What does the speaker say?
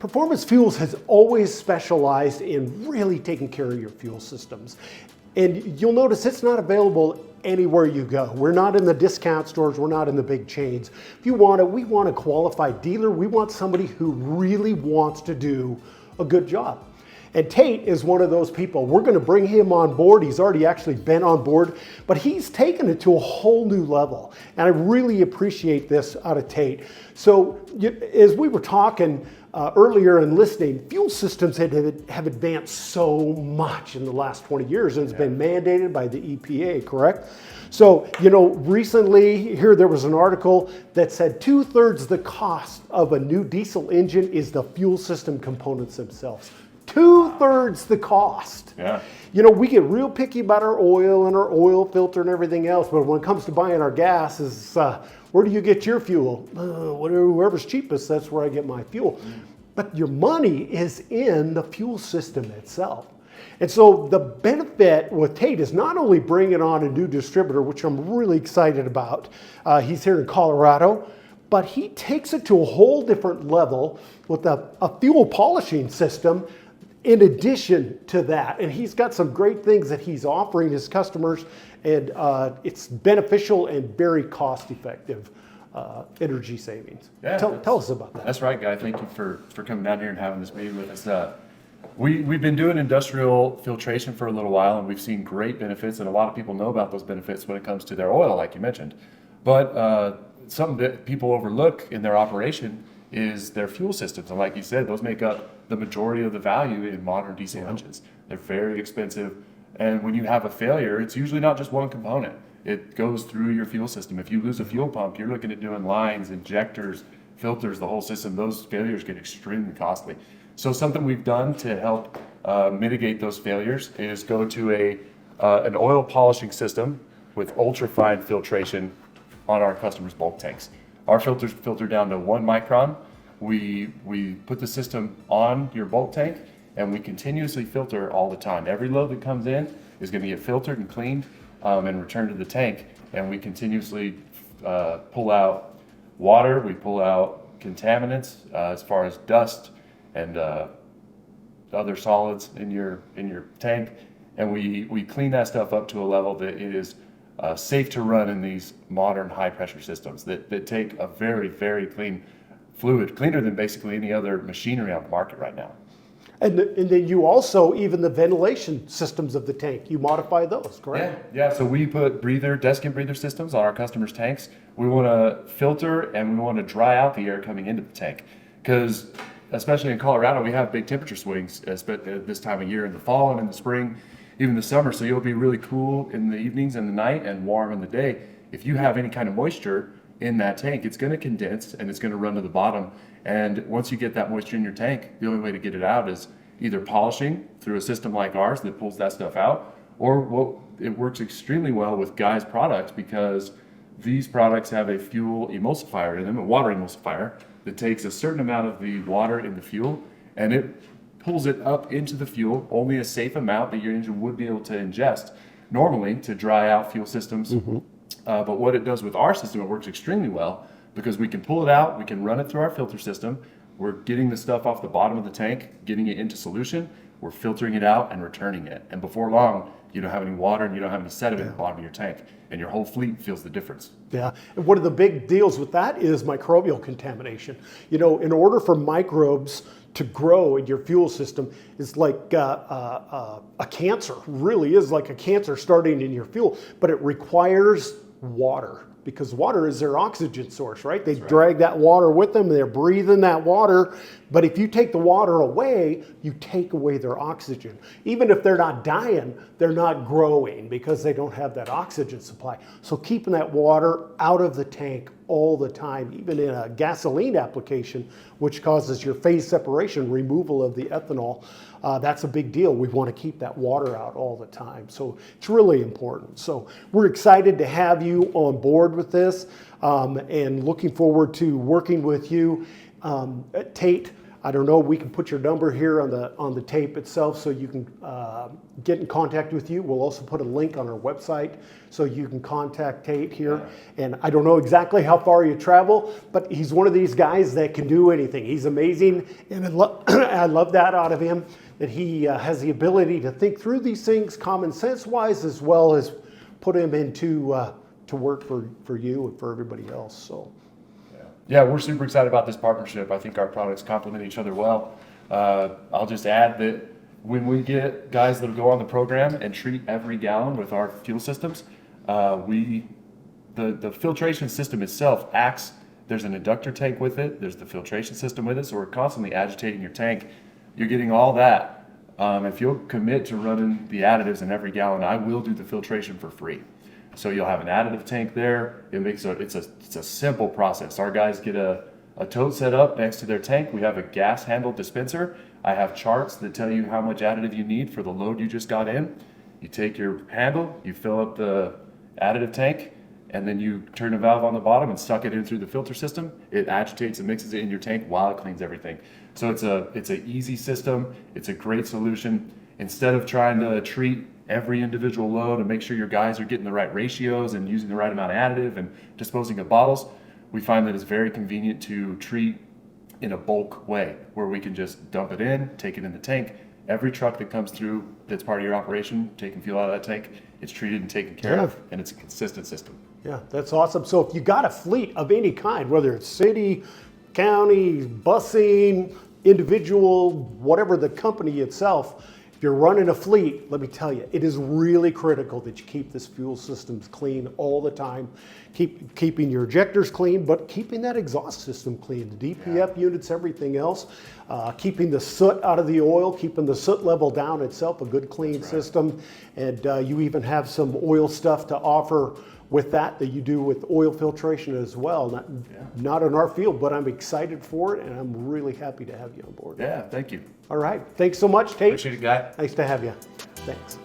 Performance Fuels has always specialized in really taking care of your fuel systems. And you'll notice it's not available anywhere you go. We're not in the discount stores, we're not in the big chains. If you want it, we want a qualified dealer. We want somebody who really wants to do a good job. And Tate is one of those people. We're going to bring him on board. He's already actually been on board, but he's taken it to a whole new level. And I really appreciate this out of Tate. So as we were talking earlier and listening, fuel systems have advanced so much in the last 20 years, and it's been mandated by the EPA, correct? So, recently here there was an article that said 2/3 the cost of a new diesel engine is the fuel system components themselves. 2/3 the cost. Yeah. We get real picky about our oil and our oil filter and everything else, but when it comes to buying our gas, where do you get your fuel? Whoever's cheapest, that's where I get my fuel. But your money is in the fuel system itself. And so the benefit with Tate is not only bringing on a new distributor, which I'm really excited about. He's here in Colorado, but he takes it to a whole different level with a fuel polishing system in addition to that. And he's got some great things that he's offering his customers, and it's beneficial and very cost effective energy savings. Yeah, tell us about that. That's right, Guy. Thank you for coming down here and having this meeting with us. We've been doing industrial filtration for a little while, and we've seen great benefits, and a lot of people know about those benefits when it comes to their oil, like you mentioned. But something that people overlook in their operation is their fuel systems. And like you said, those make up the majority of the value in modern diesel engines. They're very expensive. And when you have a failure, it's usually not just one component. It goes through your fuel system. If you lose a fuel pump, you're looking at doing lines, injectors, filters, the whole system. Those failures get extremely costly. So something we've done to help mitigate those failures is go to an oil polishing system with ultra-fine filtration on our customers' bulk tanks. Our filters filter down to 1 micron. We put the system on your bulk tank, and we continuously filter all the time. Every load that comes in is going to get filtered and cleaned and returned to the tank. And we continuously pull out water. We pull out contaminants as far as dust and other solids in your tank, and we clean that stuff up to a level that it is safe to run in these modern high pressure systems that take a very, very clean fluid, cleaner than basically any other machinery on the market right now. And then you also, even the ventilation systems of the tank, you modify those, correct? Yeah. So we put desk and breather systems on our customers' tanks. We want to filter and we want to dry out the air coming into the tank, because especially in Colorado, we have big temperature swings at this time of year in the fall and in the spring, even the summer. So you'll be really cool in the evenings and the night and warm in the day. If you have any kind of moisture in that tank, it's going to condense and it's going to run to the bottom. And once you get that moisture in your tank, the only way to get it out is either polishing through a system like ours that pulls that stuff out, or it works extremely well with Guy's products, because these products have a fuel emulsifier in them, a water emulsifier, that takes a certain amount of the water in the fuel and it pulls it up into the fuel, only a safe amount that your engine would be able to ingest normally to dry out fuel systems. Mm-hmm. But what it does with our system, it works extremely well, because we can pull it out, we can run it through our filter system. We're getting the stuff off the bottom of the tank, getting it into solution, we're filtering it out and returning it. And before long, you don't have any water and you don't have any sediment at the bottom of your tank, and your whole fleet feels the difference. Yeah, and one of the big deals with that is microbial contamination. In order for microbes to grow in your fuel system, it's like a cancer, really is like a cancer starting in your fuel, but it requires water, because water is their oxygen source, right? They drag that water with them, they're breathing that water, but if you take the water away, you take away their oxygen. Even if they're not dying, they're not growing because they don't have that oxygen supply. So keeping that water out of the tank all the time, even in a gasoline application, which causes your phase separation, removal of the ethanol, that's a big deal. We want to keep that water out all the time. So it's really important. So we're excited to have you on board with this, and looking forward to working with you at Tate. I don't know, we can put your number here on the tape itself so you can get in contact with you. We'll also put a link on our website so you can contact Tate here. And I don't know exactly how far you travel, but he's one of these guys that can do anything. He's amazing, and I love that out of him, that he has the ability to think through these things common sense wise, as well as put them into to work for you and for everybody else. So. Yeah, we're super excited about this partnership. I think our products complement each other well. I'll just add that when we get guys that'll go on the program and treat every gallon with our fuel systems, the filtration system itself acts, there's an inductor tank with it, there's the filtration system with it, so we're constantly agitating your tank. You're getting all that. If you'll commit to running the additives in every gallon, I will do the filtration for free. So you'll have an additive tank there. It's a simple process. Our guys get a tote set up next to their tank. We have a gas handle dispenser. I have charts that tell you how much additive you need for the load you just got in. You take your handle, you fill up the additive tank, and then you turn a valve on the bottom and suck it in through the filter system. It agitates and mixes it in your tank while it cleans everything. So it's an easy system. It's a great solution. Instead of trying to treat every individual load and make sure your guys are getting the right ratios and using the right amount of additive and disposing of bottles, we find that it's very convenient to treat in a bulk way where we can just dump it in, take it in the tank. Every truck that comes through that's part of your operation, taking fuel out of that tank, it's treated and taken care of, and it's a consistent system. Yeah, that's awesome. So if you got a fleet of any kind, whether it's city, county, busing, individual, whatever the company itself, if you're running a fleet, let me tell you, it is really critical that you keep this fuel systems clean all the time. Keeping your injectors clean, but keeping that exhaust system clean, the DPF units, everything else. Keeping the soot out of the oil, keeping the soot level down itself, a good clean system. And you even have some oil stuff to offer with that you do with oil filtration as well. Not in our field, but I'm excited for it, and I'm really happy to have you on board. Yeah, thank you. All right. Thanks so much, Tate. Appreciate it, Guy. Nice to have you. Thanks.